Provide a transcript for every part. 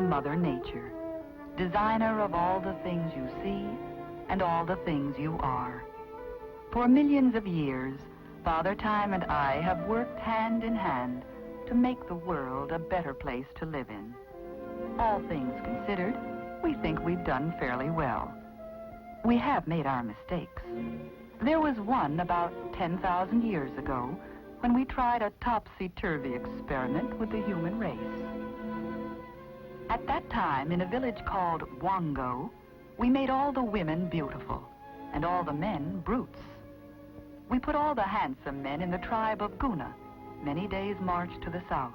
Mother Nature, designer of all the things you see and all the things you are. For millions of years, Father Time and I have worked hand in hand to make the world a better place to live in. All things considered, we think we've done fairly well. We have made our mistakes. There was one about 10,000 years ago when we tried a topsy-turvy experiment with the human race. At that time, in a village called Wango, we made all the women beautiful and all the men brutes. We put all the handsome men in the tribe of Guna, many days' march to the south.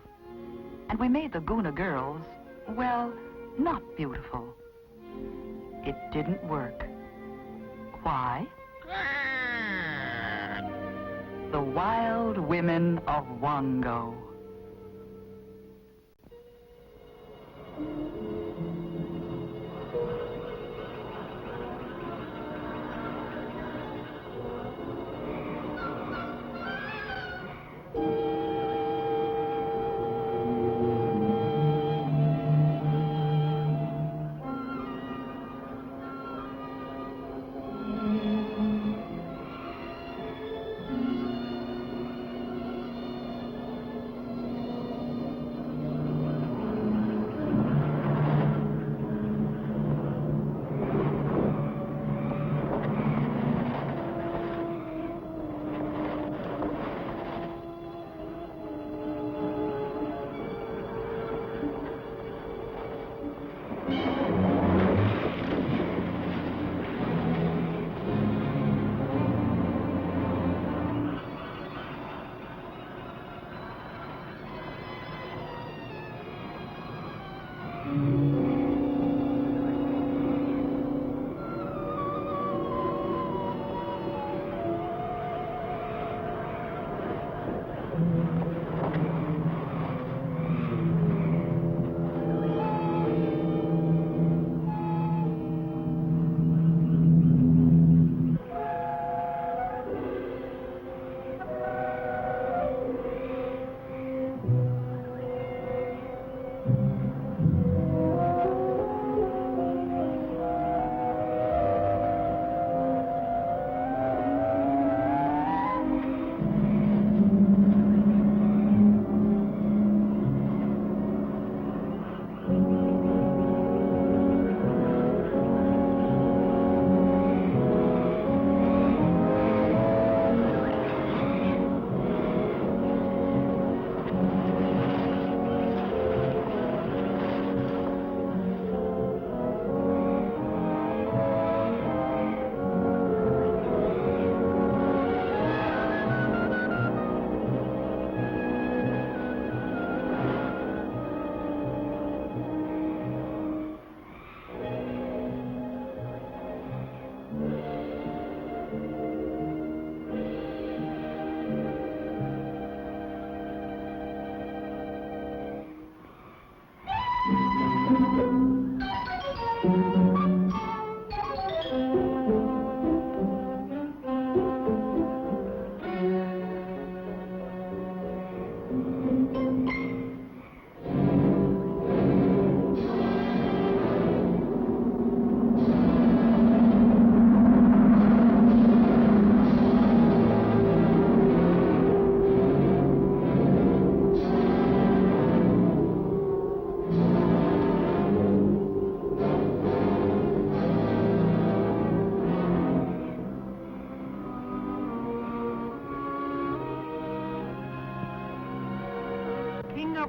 And we made the Guna girls, well, not beautiful. It didn't work. Why? The wild women of Wango.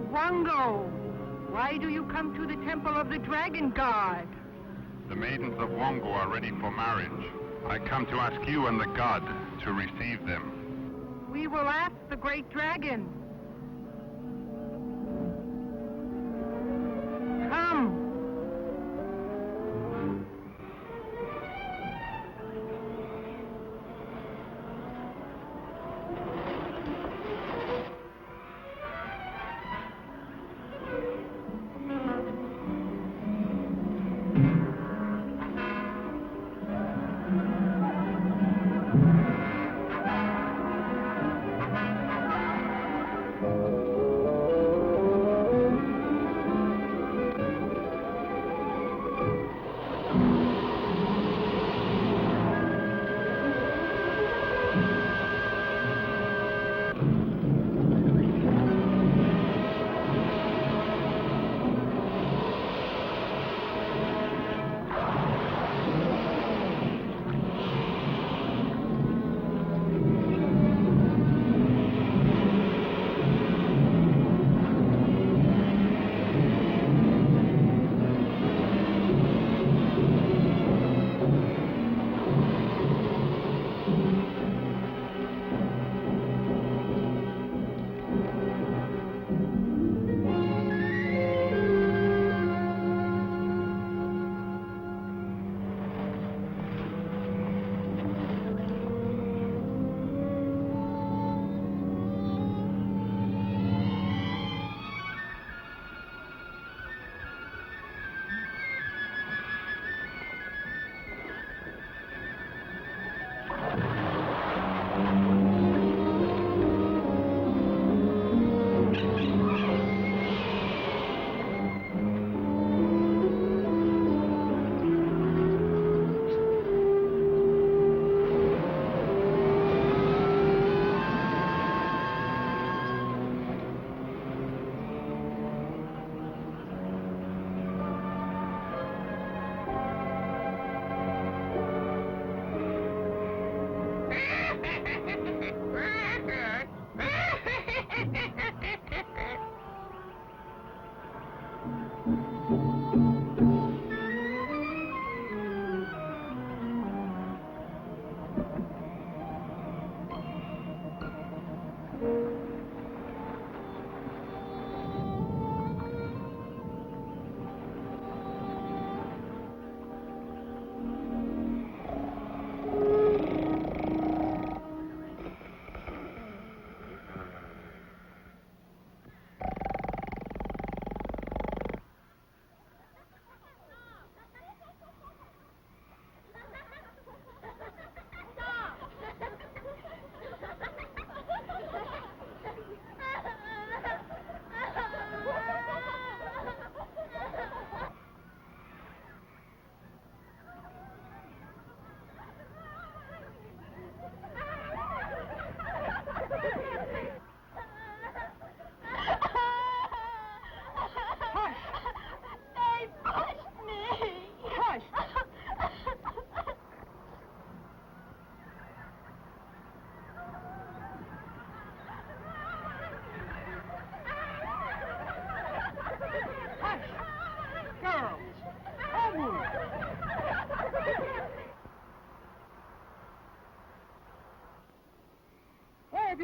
Wango, why do you come to the Temple of the Dragon God? The maidens of Wango are ready for marriage. I come to ask you and the god to receive them. We will ask the great dragon. Come.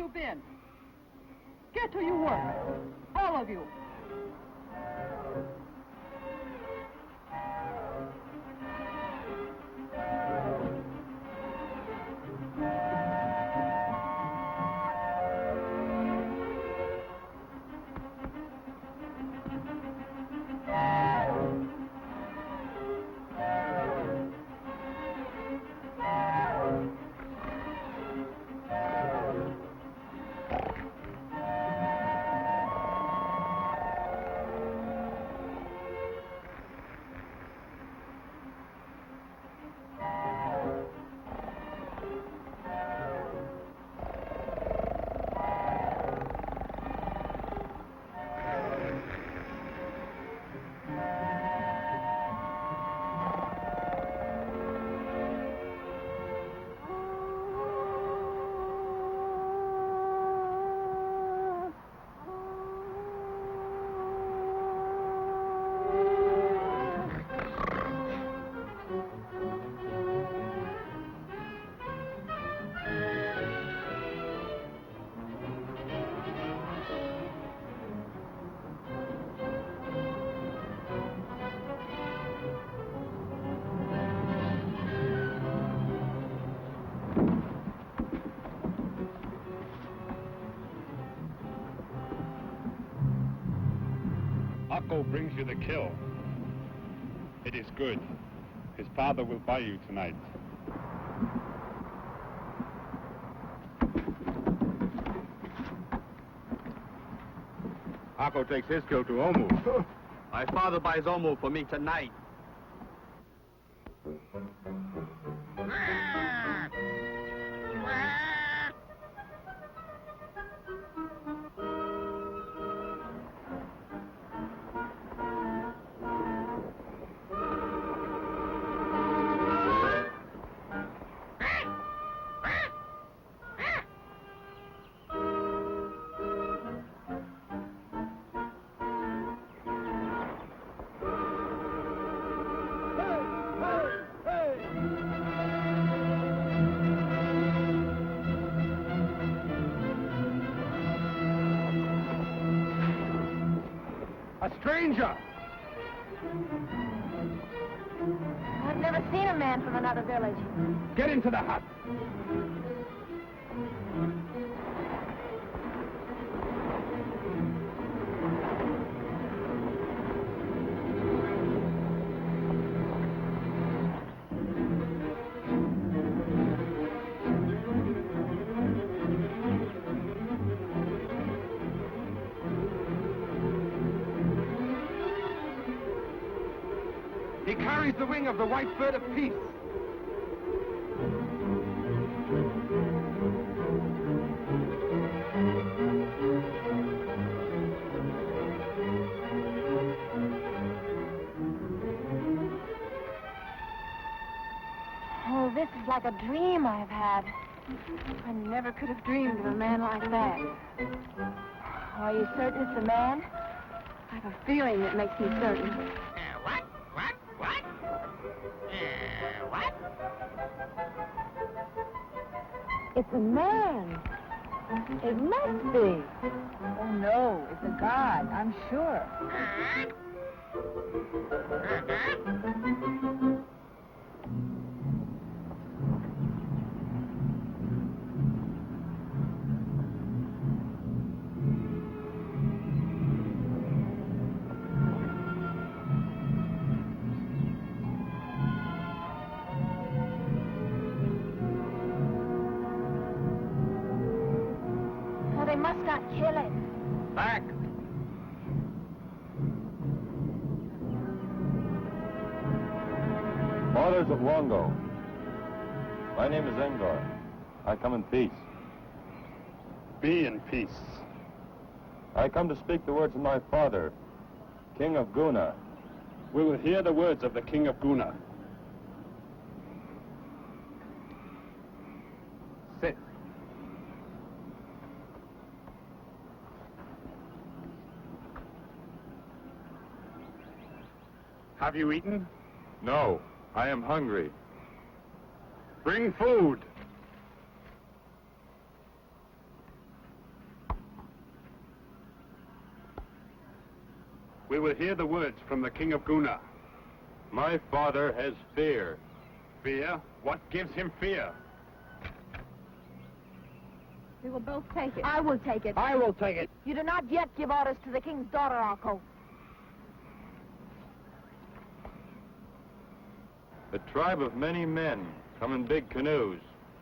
you been? Get to your work. All of you. Akko brings you the kill. It is good. His father will buy you tonight. Akko takes his kill to Omu. My father buys Omu for me tonight. A stranger! I've never seen a man from another village. Get into the hut. He carries the wing of the white bird of peace. Oh, this is like a dream I've had. I never could have dreamed of a man like that. Are you certain it's a man? I have a feeling that makes me certain. What? It's a man. It must be. Oh, no, it's a god, I'm sure. Oh, they must not kill it. Back! Orders of Wongo. My name is Engor. I come in peace. Be in peace. I come to speak the words of my father, King of Guna. We will hear the words of the King of Guna. Sit. Have you eaten? No, I am hungry. Bring food. We will hear the words from the King of Guna. My father has fear. Fear? What gives him fear? We will both take it. I will take it. I will take it. You do not yet give orders to the king's daughter, Arko. A tribe of many men come in big canoes,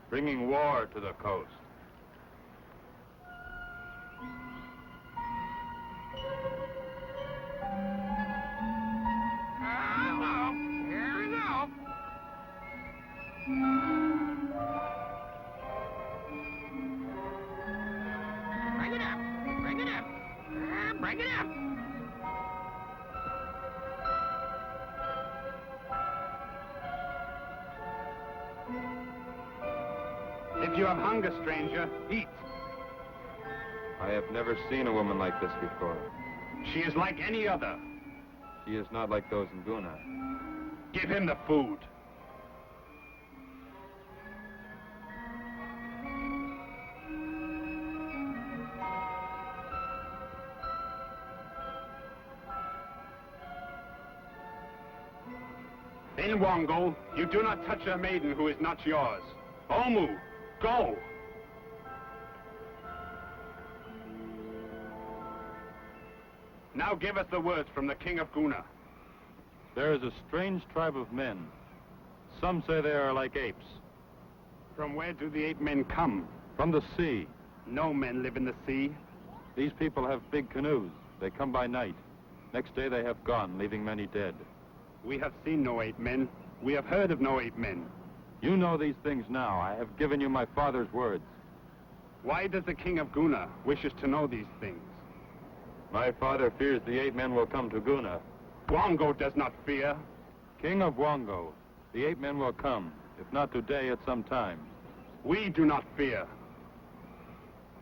bringing war to the coast. Here we go. Bring it up. Bring it up. Bring it up. If you have hunger, stranger, eat. I have never seen a woman like this before. She is like any other. She is not like those in Guna. Give him the food. In Wongo, you do not touch a maiden who is not yours. Omu, go! Now give us the words from the King of Guna. There is a strange tribe of men. Some say they are like apes. From where do the ape men come? From the sea. No men live in the sea. These people have big canoes. They come by night. Next day they have gone, leaving many dead. We have seen no ape men. We have heard of no ape men. You know these things now. I have given you my father's words. Why does the King of Guna wishes to know these things? My father fears the ape men will come to Guna. Wongo does not fear. King of Wongo, the ape men will come, if not today, at some time. We do not fear.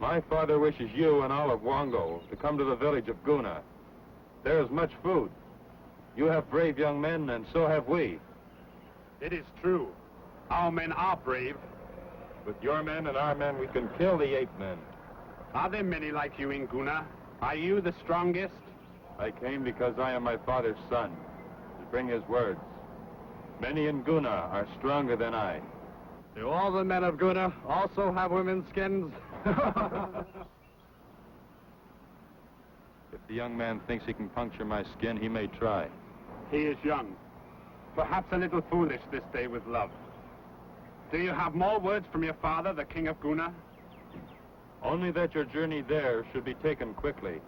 My father wishes you and all of Wongo to come to the village of Guna. There is much food. You have brave young men, and so have we. It is true. Our men are brave. With your men and our men, we can kill the ape men. Are there many like you in Guna? Are you the strongest? I came because I am my father's son, to bring his words. Many in Guna are stronger than I. Do all the men of Guna also have women's skins? If the young man thinks he can puncture my skin, he may try. He is young. Perhaps a little foolish this day with love. Do you have more words from your father, the King of Guna? Only that your journey there should be taken quickly.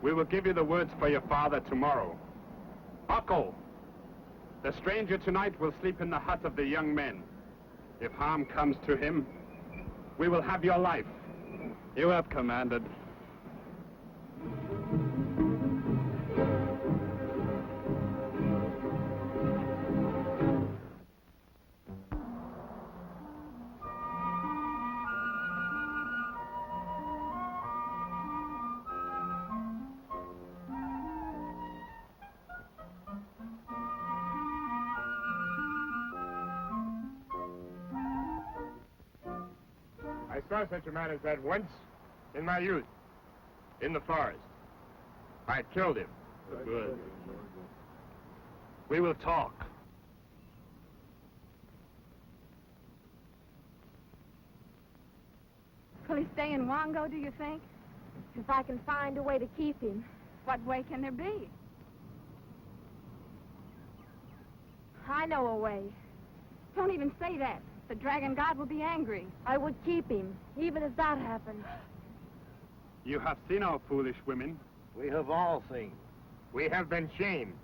We will give you the words for your father tomorrow. Akko, the stranger tonight will sleep in the hut of the young men. If harm comes to him, we will have your life. You have commanded. I saw such a man as that once, in my youth, in the forest. I killed him. Good. We will talk. Will he stay in Wongo, do you think? If I can find a way to keep him. What way can there be? I know a way. Don't even say that. The dragon god will be angry. I would keep him, even if that happened. You have seen our foolish women. We have all seen. We have been shamed.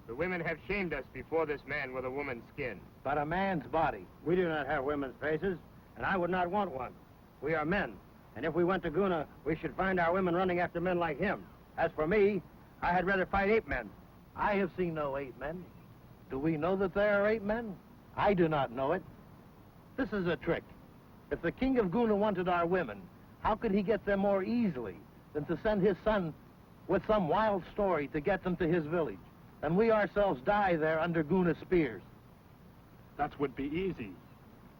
The women have shamed us before this man with a woman's skin. But a man's body. We do not have women's faces, and I would not want one. We are men, and if we went to Guna, we should find our women running after men like him. As for me, I had rather fight ape men. I have seen no ape men. Do we know that there are ape men? I do not know it. This is a trick. If the king of Guna wanted our women, how could he get them more easily than to send his son with some wild story to get them to his village? And we ourselves die there under Guna spears. That would be easy.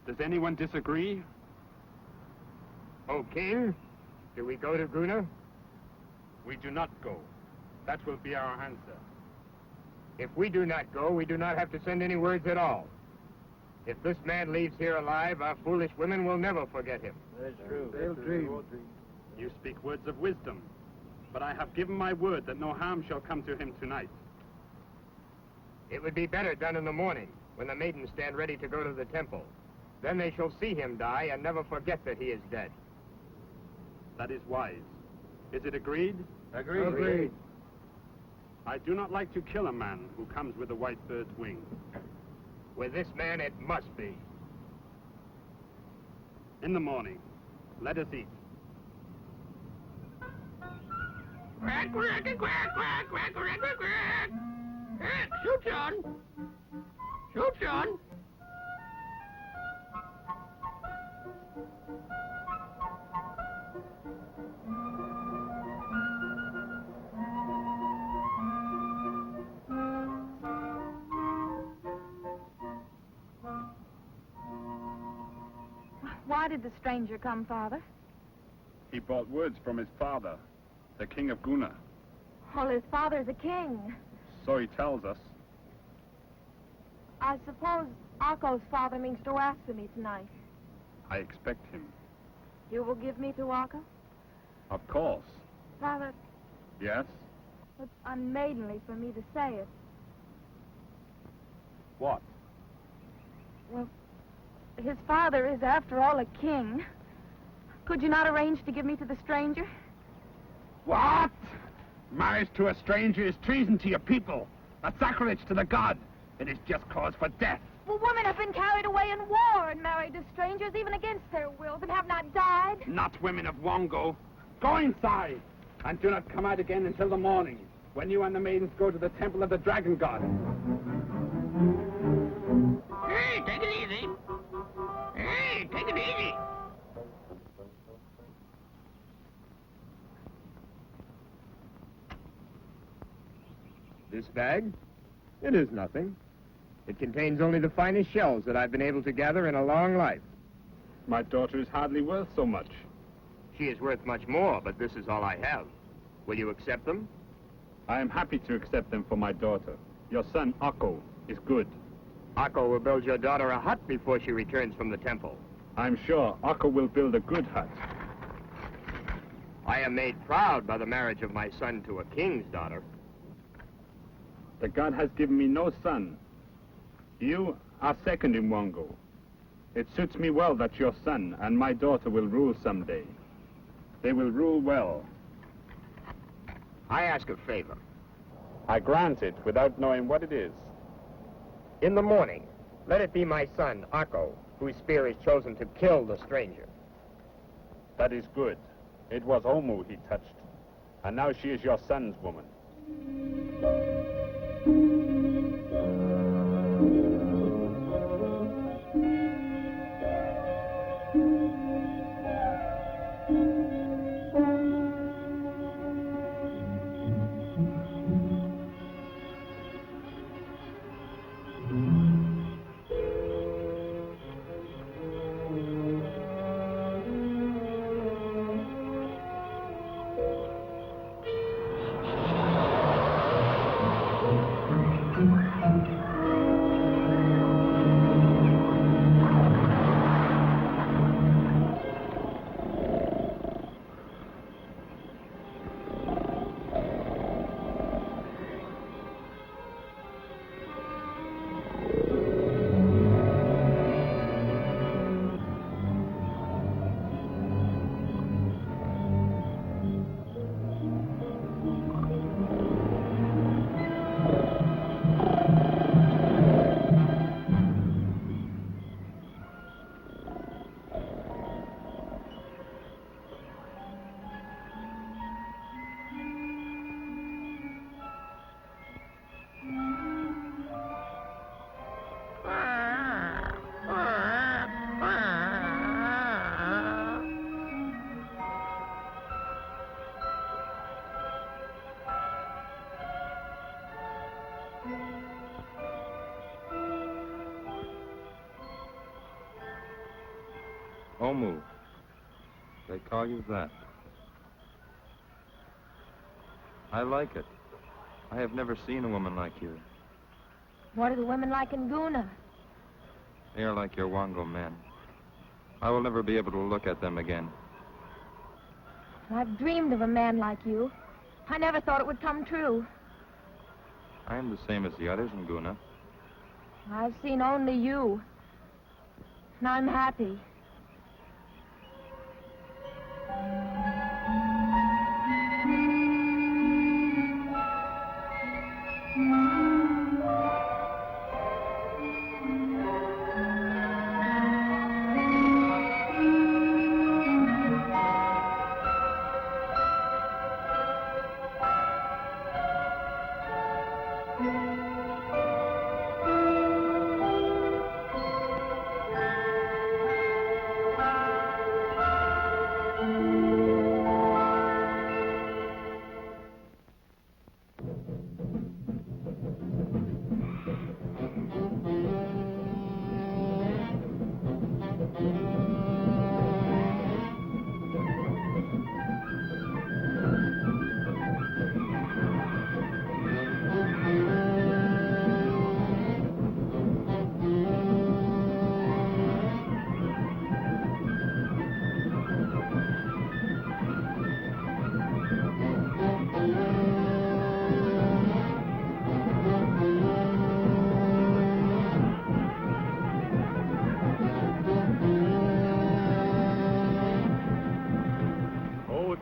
Does anyone disagree? O king, Do we go to Guna? We do not go. That will be our answer. If we do not go, we do not have to send any words at all. If this man leaves here alive, our foolish women will never forget him. That's true. They'll dream. You speak words of wisdom, but I have given my word that no harm shall come to him tonight. It would be better done in the morning, when the maidens stand ready to go to the temple. Then they shall see him die and never forget that he is dead. That is wise. Is it agreed? Agreed. I do not like to kill a man who comes with a white bird's wing. With this man, it must be. In the morning, let us eat. Quack, quack, quack, quack, quack, quack, quack, quack. Shoot, John. Shoot, John. Why did the stranger come, Father? He brought words from his father, the king of Guna. Well, his father's a king. So he tells us. I suppose Akko's father means to ask me tonight. I expect him. You will give me to Akko? Of course. Father, Yes? it's unmaidenly for me to say it. What? Well, his father is, after all, a king. Could you not arrange to give me to the stranger? What? Marriage to a stranger is treason to your people, a sacrilege to the god. It is just cause for death. Well, women have been carried away in war and married to strangers, even against their wills, and have not died. Not women of Wongo. Go inside, and do not come out again until the morning, when you and the maidens go to the temple of the dragon god. Hey, take it easy. Hey, take it easy. This bag? It is nothing. It contains only the finest shells that I've been able to gather in a long life. My daughter is hardly worth so much. She is worth much more, but this is all I have. Will you accept them? I am happy to accept them for my daughter. Your son, Akko, is good. Akko will build your daughter a hut before she returns from the temple. I'm sure Akko will build a good hut. I am made proud by the marriage of my son to a king's daughter. The god has given me no son. You are second in Wongo. It suits me well that your son and my daughter will rule someday. They will rule well. I ask a favor. I grant it without knowing what it is. In the morning, let it be my son, Akko, whose spear is chosen to kill the stranger. That is good. It was Omu he touched. And now she is your son's woman. Omu. They call you that. I like it. I have never seen a woman like you. What are the women like in Guna? They are like your Wongo men. I will never be able to look at them again. I've dreamed of a man like you. I never thought it would come true. I am the same as the others in Guna. I've seen only you. And I'm happy.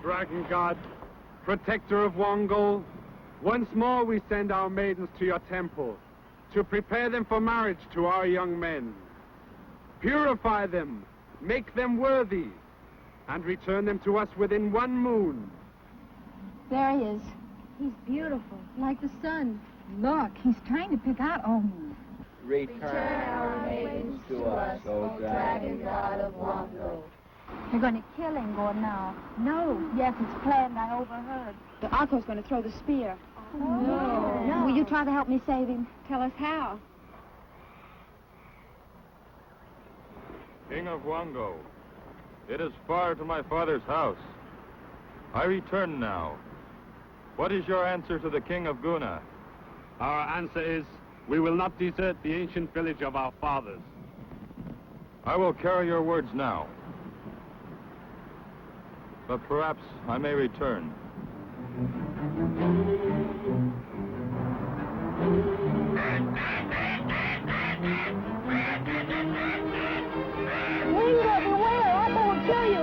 Dragon God, protector of Wongo, once more we send our maidens to your temple to prepare them for marriage to our young men. Purify them, make them worthy, and return them to us within 1 moon. There he is. He's beautiful, like the sun. Look, he's trying to pick out Omu. Return our maidens to us, O Dragon God of Wongo. They're going to kill Ingor now. No. Yes, it's planned. I overheard. The Akko's going to throw the spear. No. Will you try to help me save him? Tell us how. King of Wongo, it is far to my father's house. I return now. What is your answer to the King of Guna? Our answer is, we will not desert the ancient village of our fathers. I will carry your words now. But perhaps I may return. Wingo, beware! Akko will kill you!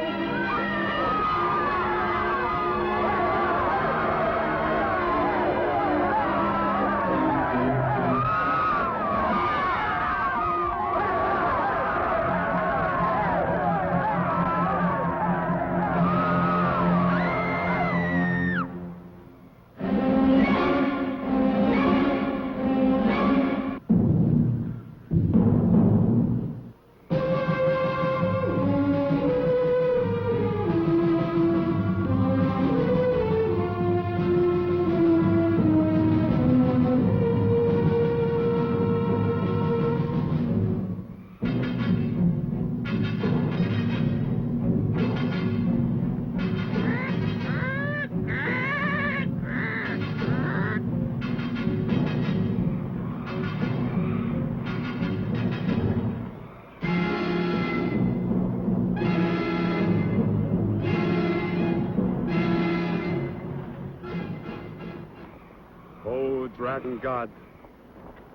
Dragon God,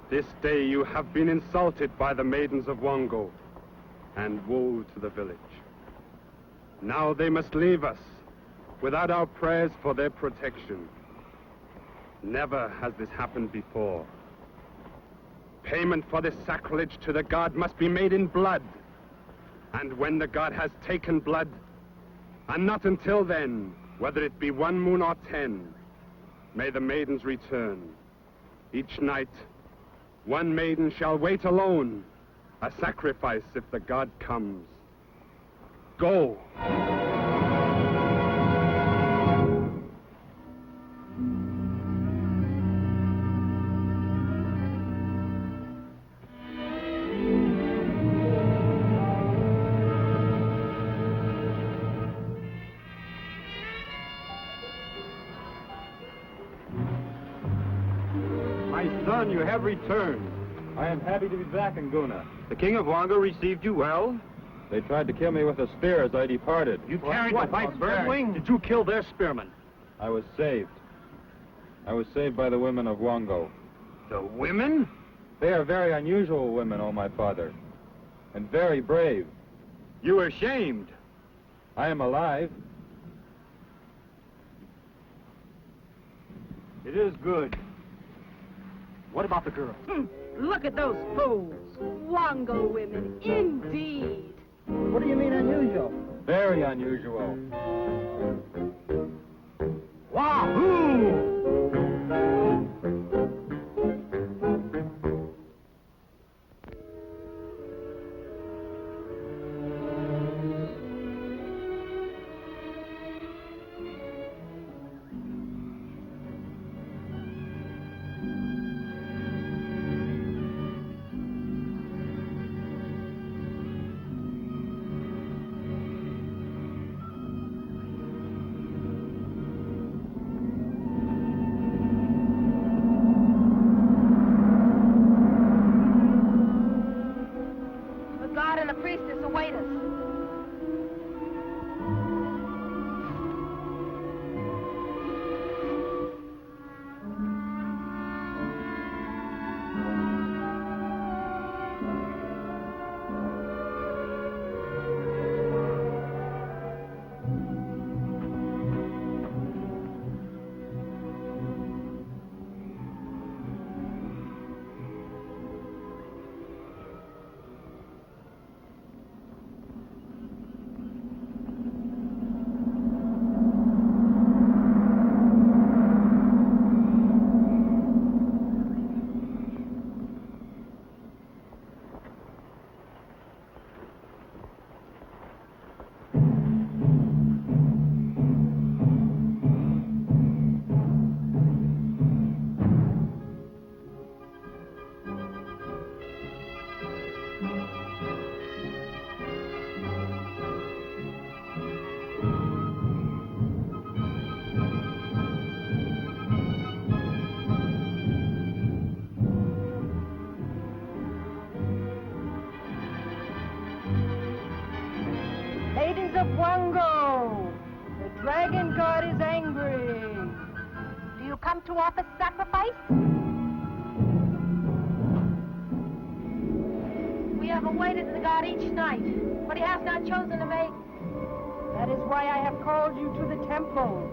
this day you have been insulted by the maidens of Wongo, and woe to the village. Now they must leave us, without our prayers for their protection. Never has this happened before. Payment for this sacrilege to the god must be made in blood. And when the god has taken blood, and not until then, whether it be 1 moon or 10, may the maidens return. Each night, 1 maiden shall wait alone, a sacrifice if the god comes. Go! My son, you have returned. I am happy to be back in Guna. The King of Wongo received you well? They tried to kill me with a spear as I departed. You carried the white birdwing? Did you kill their spearmen? I was saved. I was saved by the women of Wongo. The women? They are very unusual women, oh my father, and very brave. You were shamed. I am alive. It is good. What about the girl? Look at those fools. Wongo women, indeed. What do you mean unusual? Very unusual. Wahoo! Maidens of Wongo, the dragon god is angry. Do you come to offer sacrifice? We have awaited the god each night, but he has not chosen a maiden. That is why I have called you to the temple.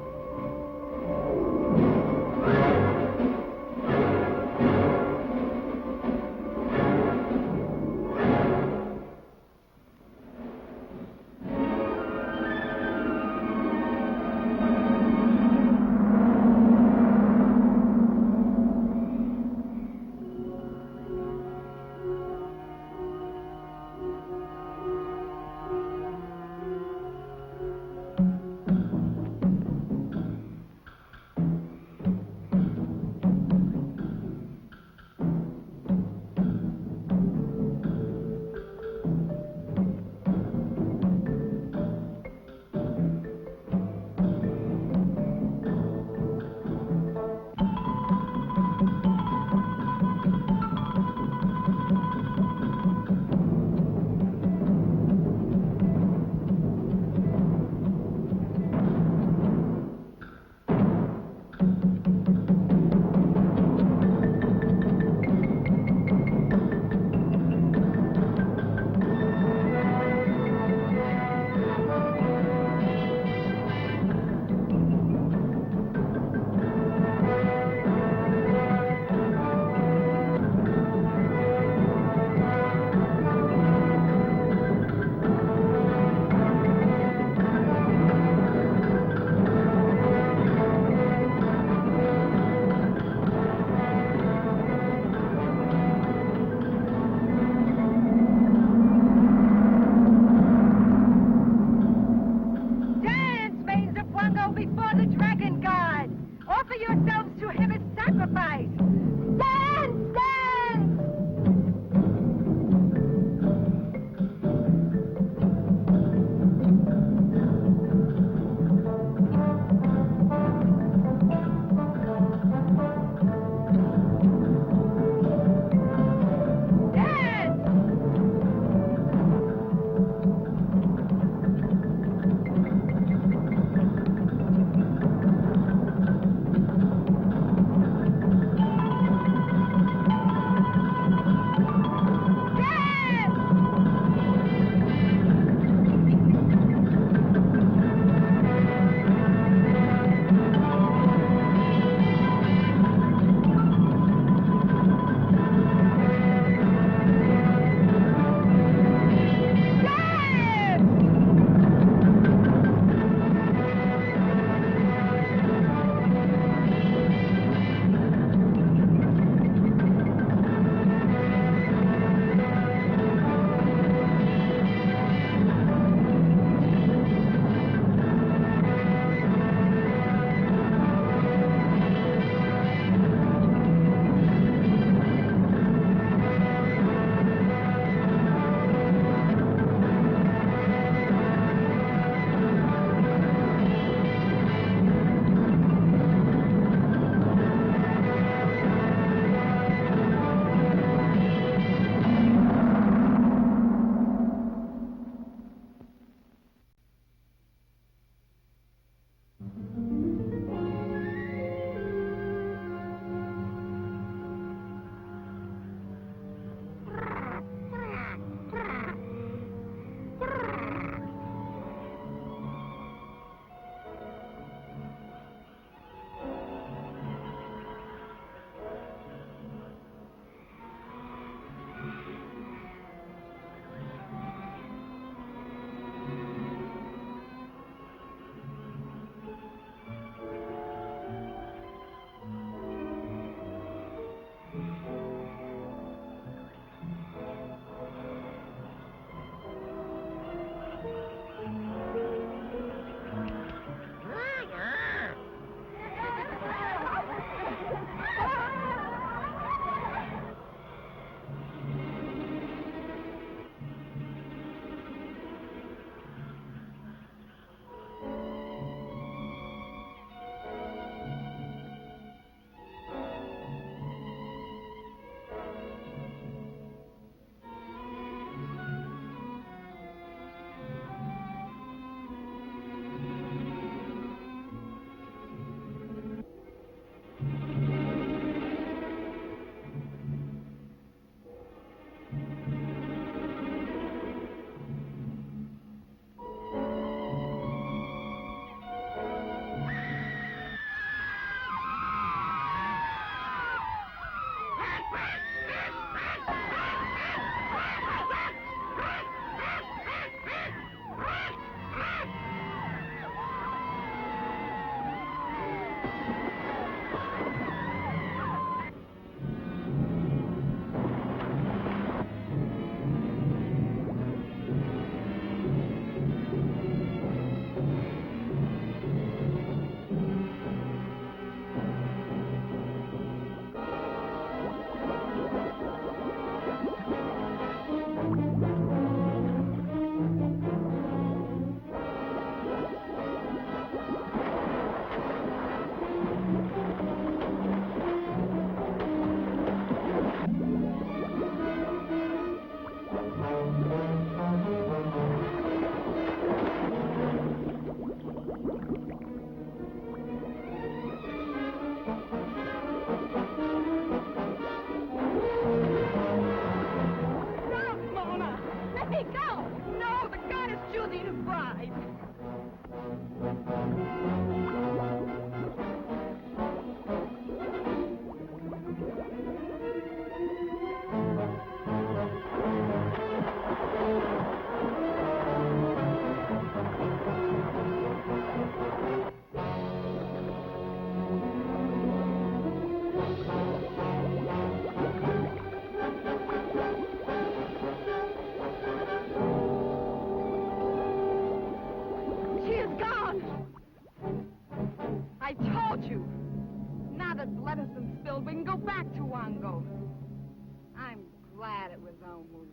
don't move.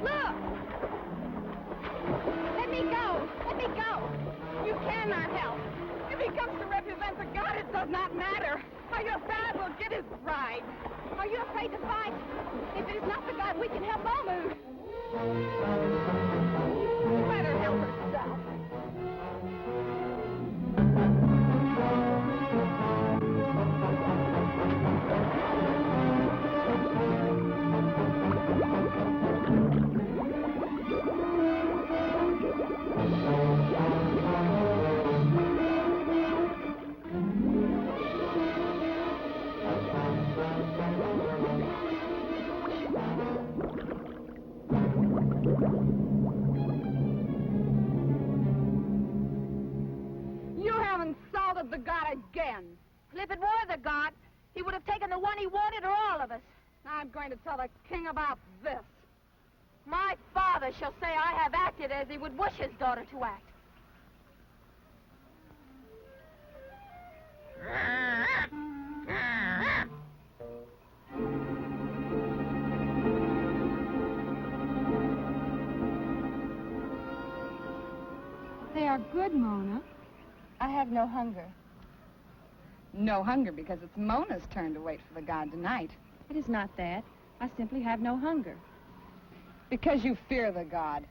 Look! Let me go! Let me go! You cannot help. If he comes to represent the God, it does not matter. Or your dad will get his bride. Are you afraid to fight? If it is not the God, we can help Omu. Let her help herself. You have insulted the God again. If it were the God, he would have taken the one he wanted or all of us. I'm going to tell the king about this. My father shall say I have acted as he would wish his daughter to act. They are good, Mona. I have no hunger. No hunger because it's Mona's turn to wait for the God tonight. It is not that. I simply have no hunger. Because you fear the God.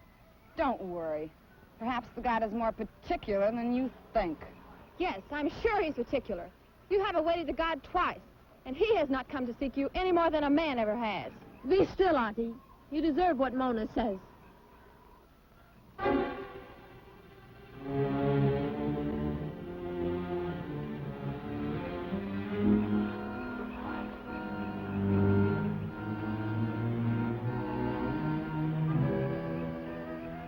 Don't worry. Perhaps the God is more particular than you think. Yes, I'm sure he's particular. You have awaited the God twice, and he has not come to seek you any more than a man ever has. Be still, Auntie. You deserve what Mona says.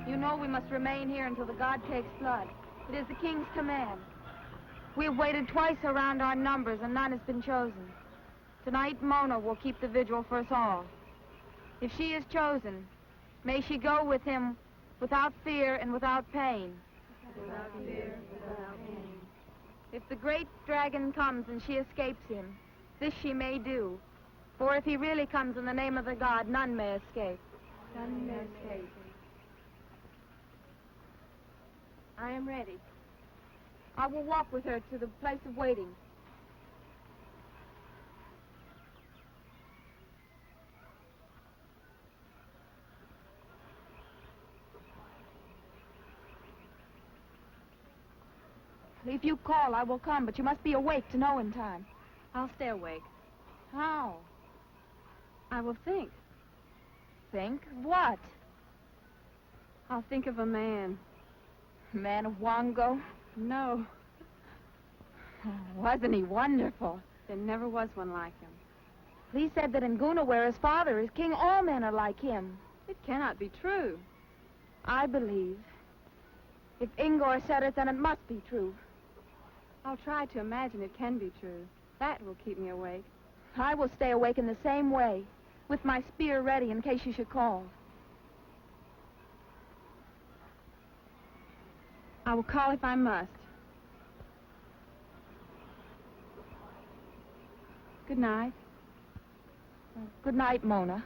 You know we must remain here until the God takes blood. It is the king's command. We have waited twice around our numbers, and none has been chosen. Tonight, Mona will keep the vigil for us all. If she is chosen, may she go with him without fear and without pain. Without fear, without pain. If the great dragon comes and she escapes him, this she may do. For if he really comes in the name of the God, none may escape. None may escape. I am ready. I will walk with her to the place of waiting. If you call, I will come, but you must be awake to know in time. I'll stay awake. How? I will think. Think? What? I'll think of a man. Man of Wongo? No, Wasn't he wonderful? there never was one like him. He said that in Guna, where his father is king, all men are like him. It cannot be true. I believe. If Ingor said it, then it must be true. I'll try to imagine it can be true. That will keep me awake. I will stay awake in the same way, with my spear ready in case you should call. I will call if I must. Good night. Good night, Mona.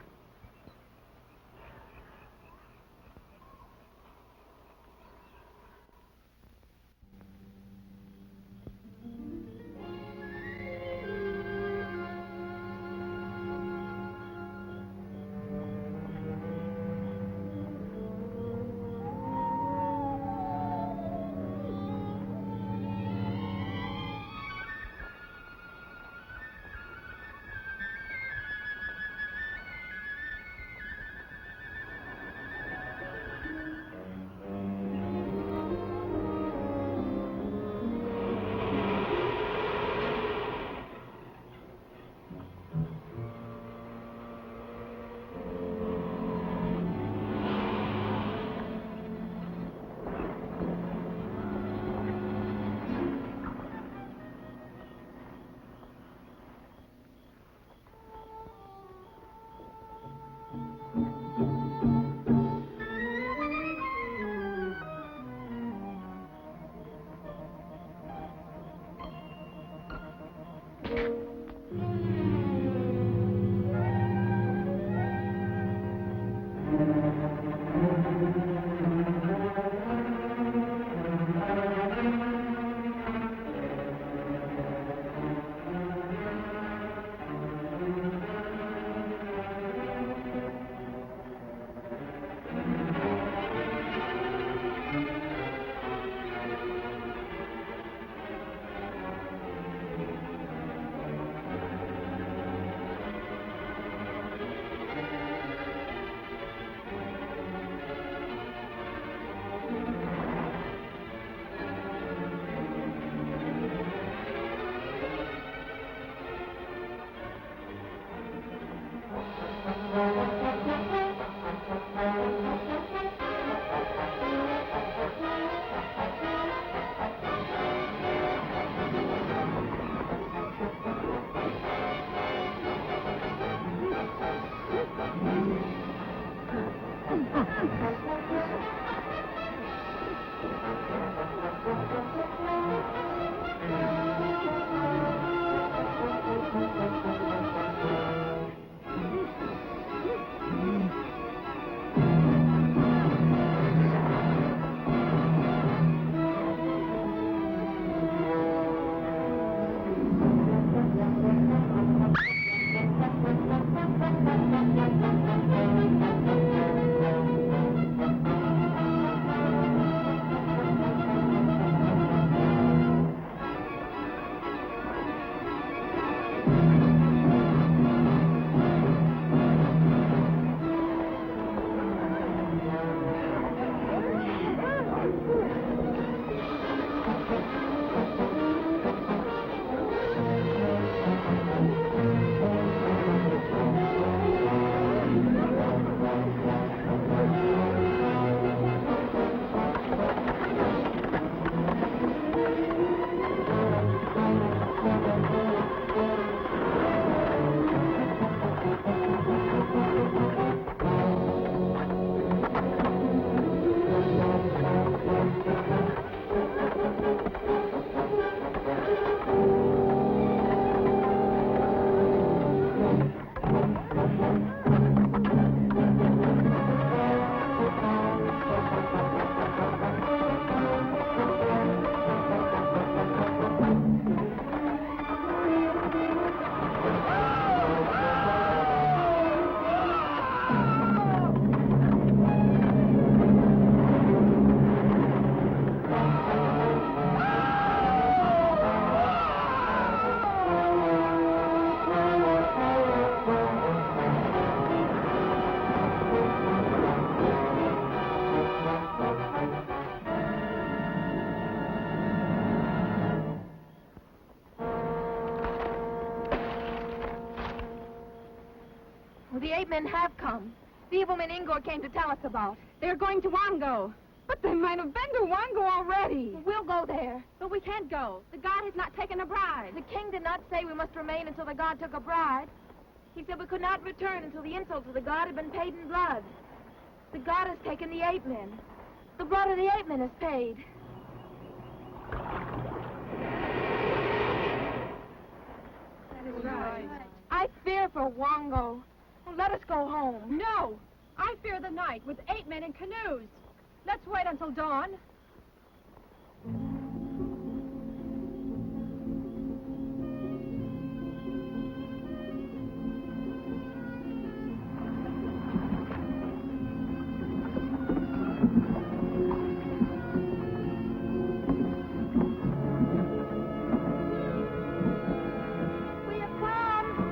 Well, the 8 men have come. The evil men Ingor came to tell us about. They're going to Wango. But they might have been to Wango already. We'll go there. But we can't go. The god has not taken a bride. The king did not say we must remain until the god took a bride. He said we could not return until the insult to the god had been paid in blood. The god has taken the 8 men. The blood of the 8 men is paid. That is right. I fear for Wango. Let us go home. No! I fear the night with 8 men in canoes. Let's wait until dawn. We have come.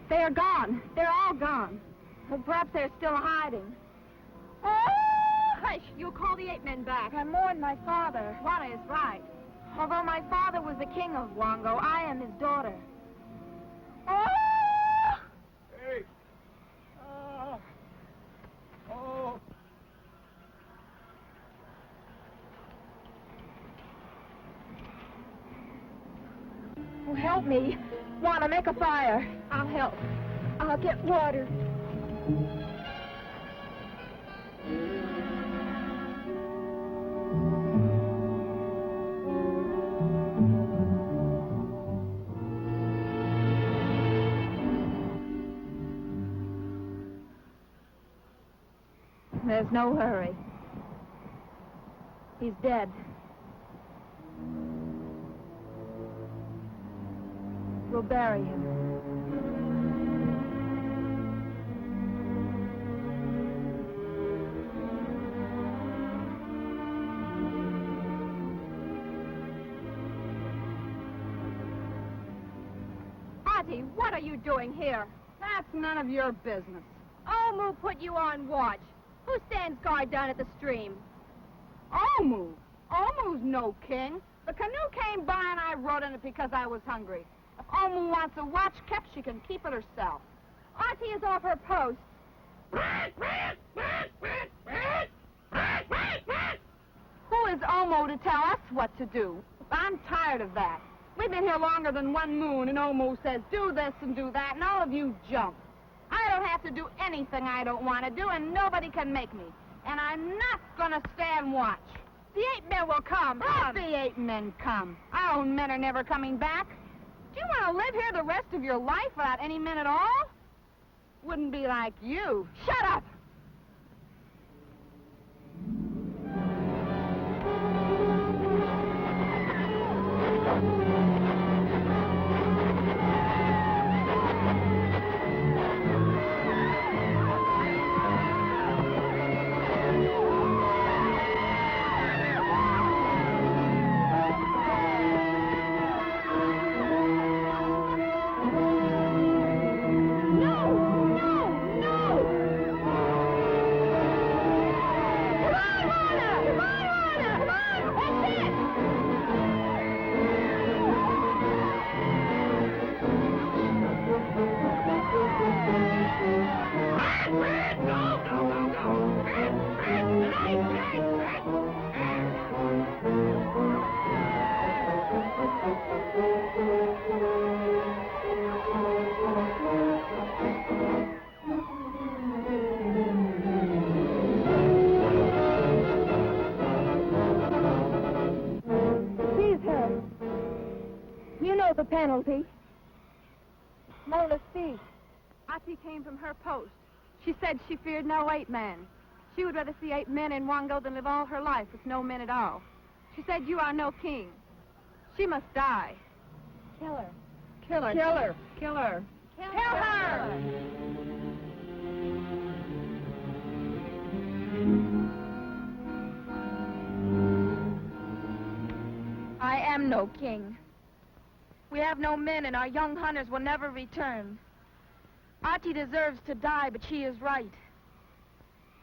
They are gone. They're all gone. Well, perhaps they're still hiding. Oh, hush! You'll call the 8 men back. I mourn my father. Juana is right. Although my father was the king of Wango, I am his daughter. Oh! Hey! Oh! Oh, help me. Juana, make a fire. I'll help. I'll get water. There's no hurry. He's dead. We'll bury him. Auntie, what are you doing here? That's none of your business. Omu put you on watch. Who stands guard down at the stream? Omu? Omu's no king. The canoe came by and I rode in it because I was hungry. If Omu wants a watch kept, she can keep it herself. Auntie is off her post. Who is Omu to tell us what to do? I'm tired of that. We've been here longer than 1 moon, and Omu says, do this and do that, and all of you jump. I don't have to do anything I don't want to do, and nobody can make me. And I'm not going to stand watch. The 8 men will come. Let the 8 men come. Our own men are never coming back. Do you want to live here the rest of your life without any men at all? Wouldn't be like you. Shut up! The penalty. Mona, speak. Auntie came from her post. She said she feared no 8 men. She would rather see 8 men in Wango than live all her life with no men at all. She said you are no king. She must die. Kill her. Kill her. Kill her. Kill her. Kill her. I am no king. We have no men, and our young hunters will never return. Ati deserves to die, but she is right.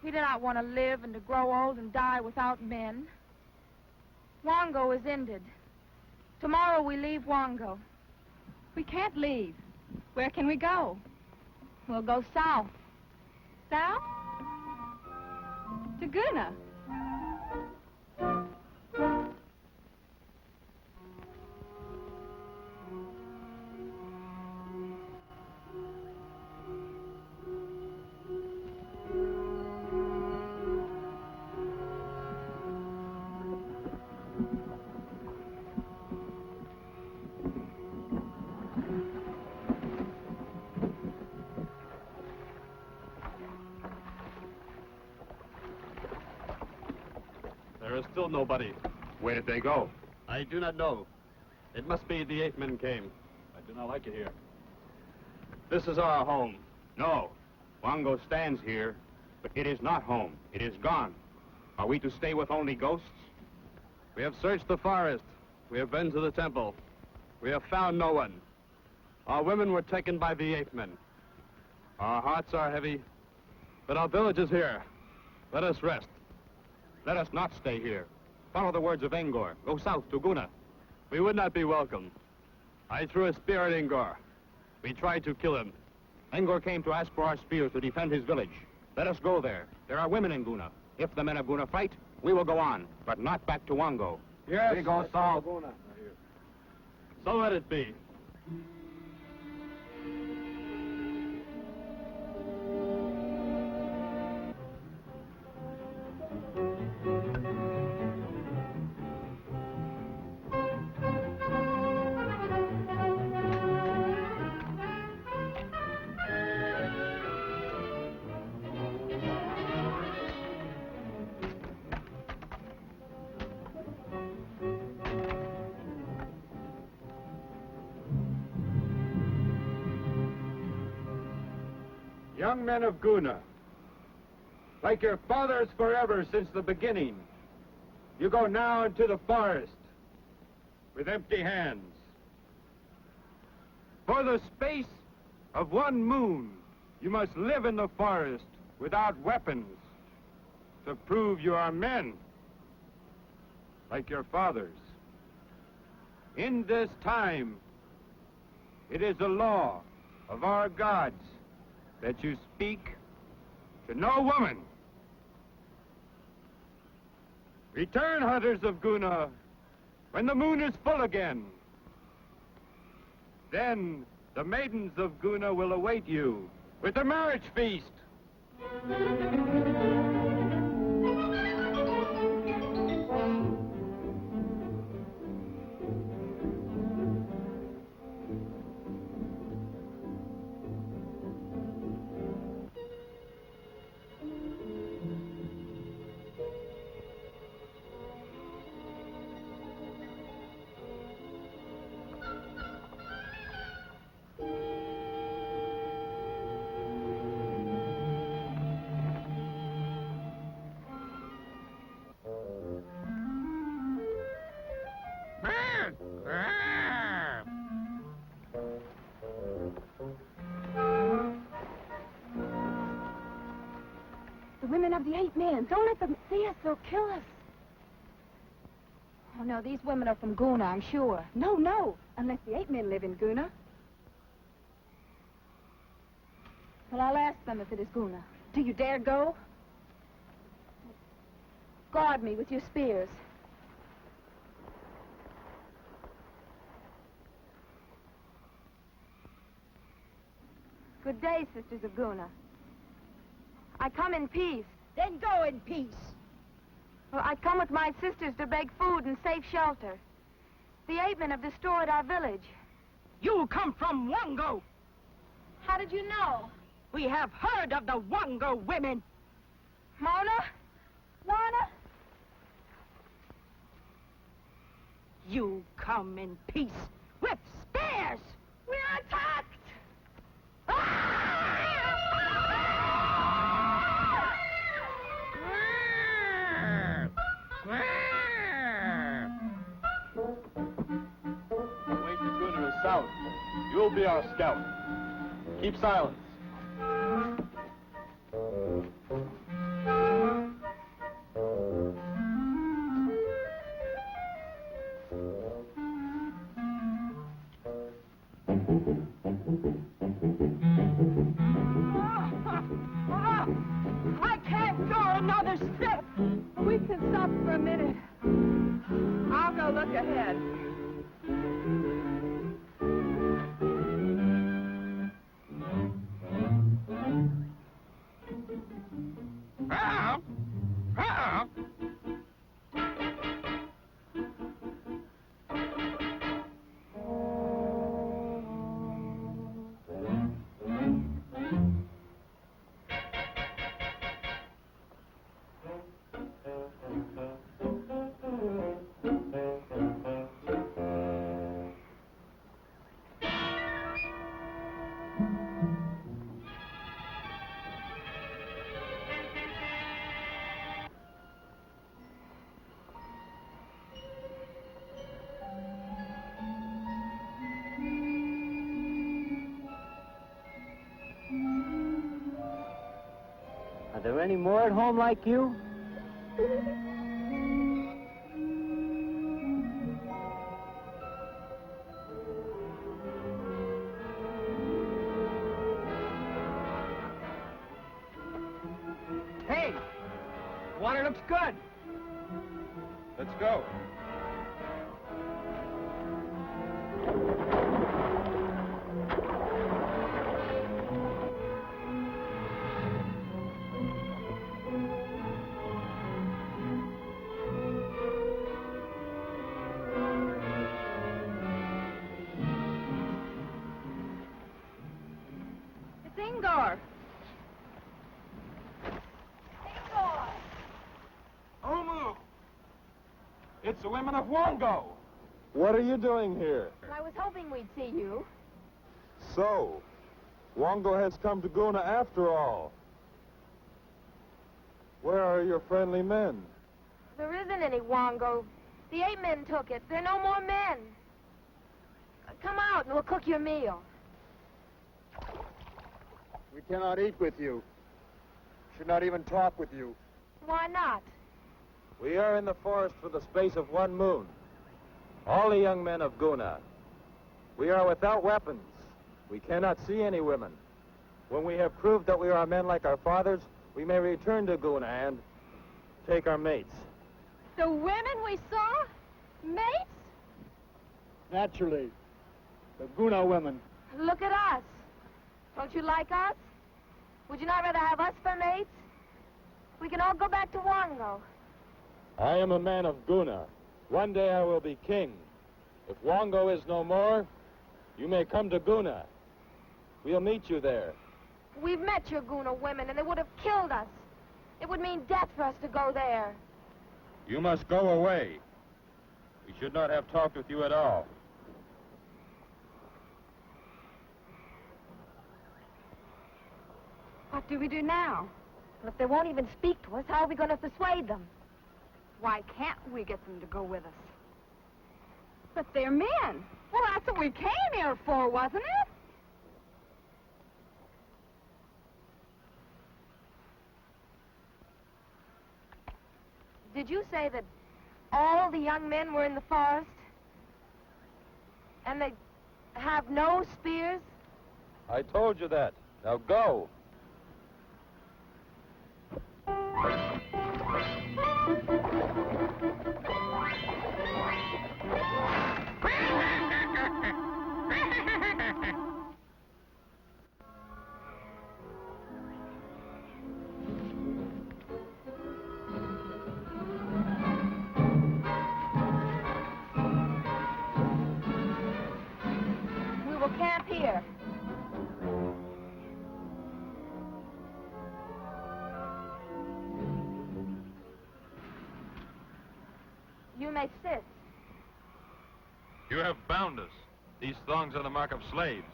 We do not want to live and to grow old and die without men. Wango is ended. Tomorrow we leave Wango. We can't leave. Where can we go? We'll go south. South? To Guna. There is still nobody. Where did they go? I do not know. It must be the 8 men came. I do not like it here. This is our home. No. Wango stands here, but it is not home. It is gone. Are we to stay with only ghosts? We have searched the forest. We have been to the temple. We have found no one. Our women were taken by the 8 men. Our hearts are heavy, but our village is here. Let us rest. Let us not stay here. Follow the words of Angor. Go south to Guna. We would not be welcome. I threw a spear at Ingor. We tried to kill him. Angor came to ask for our spears to defend his village. Let us go there. There are women in Guna. If the men of Guna fight, we will go on, but not back to Wango. Yes. We go south. So let it be. Young men of Guna, like your fathers forever since the beginning, you go now into the forest with empty hands. For the space of 1 moon, you must live in the forest without weapons to prove you are men, like your fathers. In this time, it is the law of our gods that you speak to no woman. Return, hunters of Guna, when the moon is full again. Then the maidens of Guna will await you with the marriage feast. The women of the 8 men. Don't let them see us. They'll kill us. Oh, no, these women are from Guna, I'm sure. No, no, unless the 8 men live in Guna. Well, I'll ask them if it is Guna. Do you dare go? Guard me with your spears. Good day, sisters of Guna. I come in peace. Then go in peace. Well, I come with my sisters to beg food and safe shelter. The 8 men have destroyed our village. You come from Wango. How did you know? We have heard of the Wango women. Mona? Lana? You come in peace with spears. We're attacked! south. You'll be our scout. Keep silence. I can't go another step. We can stop for a minute. I'll go look ahead. Help! Help! Are there any more at home like you? Hey! Water looks good. Let's go. It's Ingor. Ingor! Omu! It's the women of Wongo. What are you doing here? I was hoping we'd see you. So, Wongo has come to Guna after all. Where are your friendly men? There isn't any Wongo. The 8 men took it. There are no more men. Come out and we'll cook your meal. We cannot eat with you. Should not even talk with you. Why not? We are in the forest for the space of 1 moon. All the young men of Guna. We are without weapons. We cannot see any women. When we have proved that we are men like our fathers, we may return to Guna and take our mates. The women we saw? Mates? Naturally. The Guna women. Look at us. Don't you like us? Would you not rather have us for mates? We can all go back to Wongo. I am a man of Guna. One day I will be king. If Wongo is no more, you may come to Guna. We'll meet you there. We've met your Guna women, and they would have killed us. It would mean death for us to go there. You must go away. We should not have talked with you at all. What do we do now? Well, if they won't even speak to us, how are we going to persuade them? Why can't we get them to go with us? But they're men. Well, that's what we came here for, wasn't it? Did you say that all the young men were in the forest? And they have no spears? I told you that. Now go. We will camp here. You may sit. You have bound us. These thongs are the mark of slaves.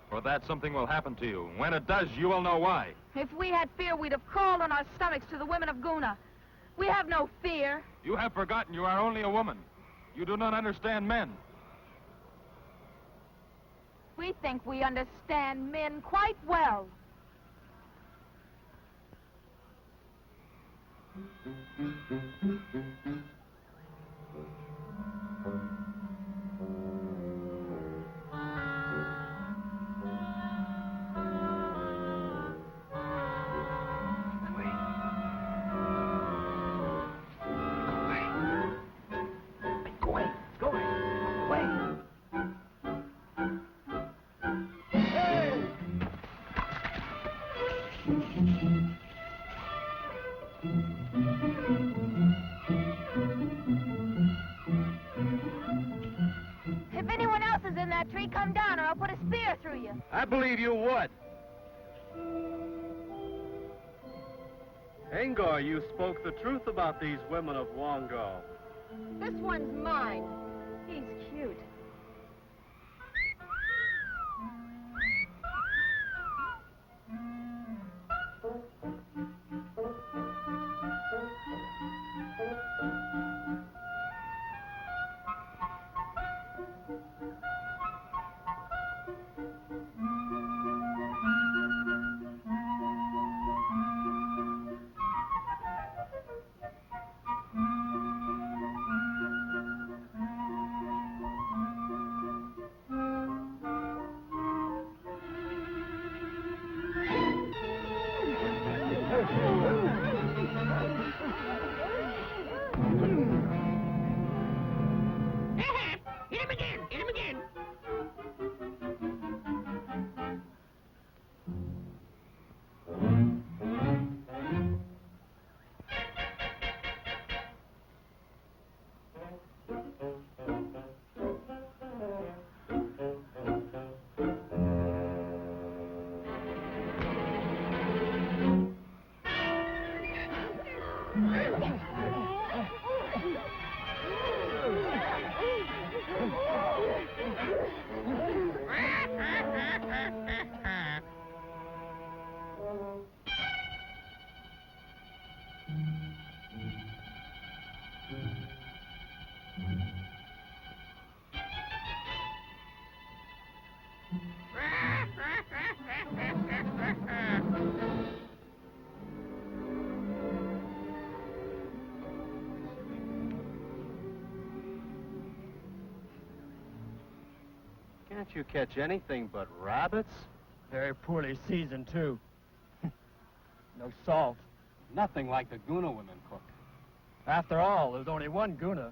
For that, something will happen to you. When it does, you will know why. If we had fear, we'd have crawled on our stomachs to the women of Guna. We have no fear. You have forgotten you are only a woman. You do not understand men. We think we understand men quite well. If anyone else is in that tree, come down or I'll put a spear through you. I believe you would. Angor, you spoke the truth about these women of Wongo. This one's mine. He's cute. Hit him again! Hit him again! Can't you catch anything but rabbits? Very poorly seasoned, too. No salt. Nothing like the Guna women cook. After all, there's only one Guna.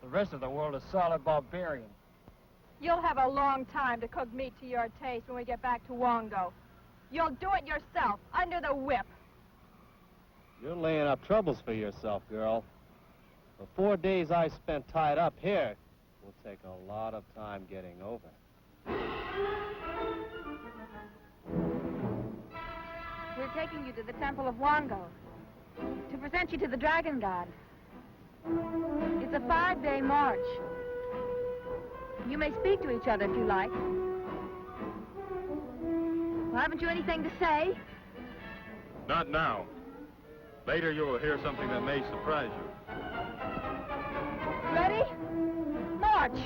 The rest of the world is solid barbarian. You'll have a long time to cook meat to your taste when we get back to Wongo. You'll do it yourself, under the whip. You're laying up troubles for yourself, girl. The 4 days I spent tied up here will take a lot of time getting over. We're taking you to the Temple of Wongo to present you to the Dragon God. It's a 5-day march. You may speak to each other if you like. Well, haven't you anything to say? Not now. Later you will hear something that may surprise you. Ready? March!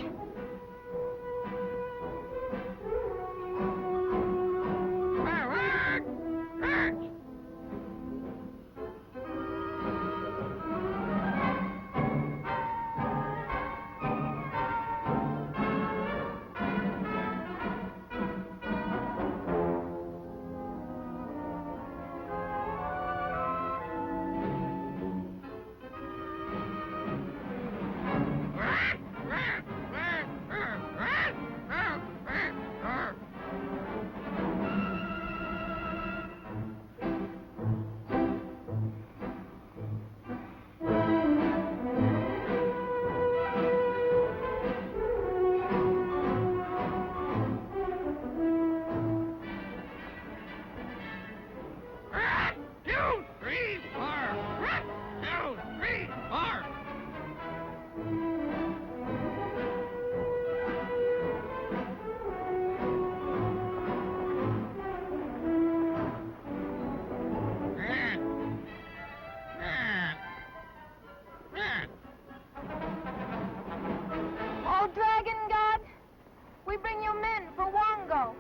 We bring you men for Wongo.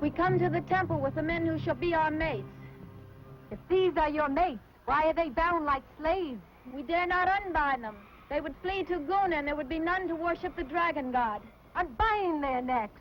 We come to the temple with the men who shall be our mates. If these are your mates, why are they bound like slaves? We dare not unbind them. They would flee to Guna, and there would be none to worship the dragon god. Unbind their necks.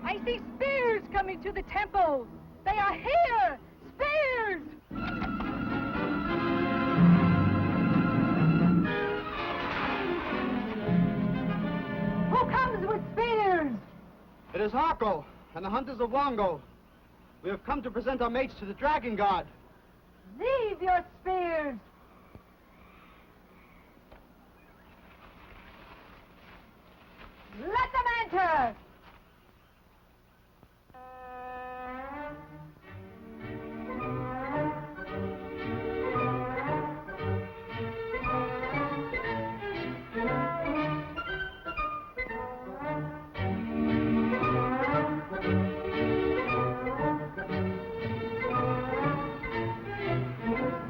I see spears coming to the temple. They are here! Spears! Who comes with spears? It is Hako and the hunters of Wongo. We have come to present our mates to the dragon god. Leave your spears! Let them enter!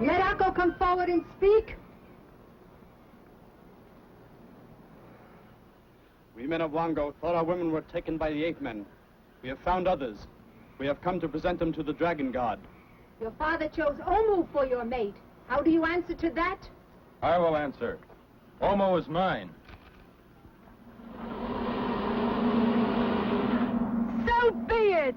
Let Hako come forward and speak. We men of Wongo thought our women were taken by the ape men. We have found others. We have come to present them to the dragon god. Your father chose Omu for your mate. How do you answer to that? I will answer. Omo is mine. So be it!